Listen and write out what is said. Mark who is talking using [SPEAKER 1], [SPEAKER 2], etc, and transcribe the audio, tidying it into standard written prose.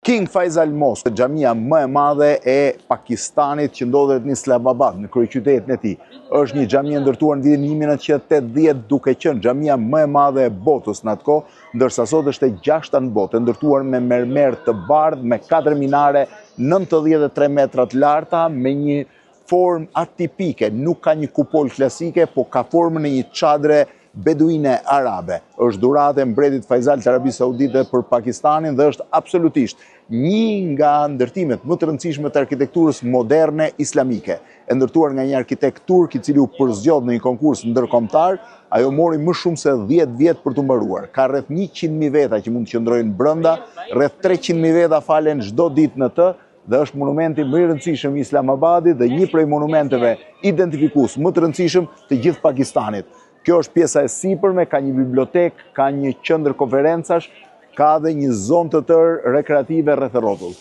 [SPEAKER 1] King Faisal Mosque, xhamia më e madhe e Pakistanit që ndodhet në Islamabad, në kryeqytetin e tij. Është një xhami e ndërtuar në vitin 1980 duke qenë xhamia më e madhe e botës në atë kohë, ndërsa sot është e 6-ta në botë, ndërtuar me mermer të bardhë, me 4 minare 93 metra të larta, me një formë atipike, nuk ka një kupol klasike, po ka formën e një çadre beduine arabe. Është dhuratë e mbretit Faisal të Arabisë Saudite për Pakistanin dhe është absolutisht një nga ndërtimet më të rëndësishme të arkitekturës moderne islamike. E ndërtuar nga një arkitekt turk i cili u përzgjodh në një konkurs ndërkombëtar, ajo mori më shumë se 10 vjet për të mbaruar. Ka rreth 100.000 veta që mund të qëndrojnë brenda, rreth 300.000 veta falen çdo ditë në të, dhe është monumenti më i rëndësishëm i Islamabadit dhe një prej monumenteve identifikues më të rëndësishëm të gjithë Pakistanit. Kjo është pjesa e sipërme, ka një bibliotek, ka një qendër konferencash, ka dhe një zonë të tërë rekreative rreth e rrotull.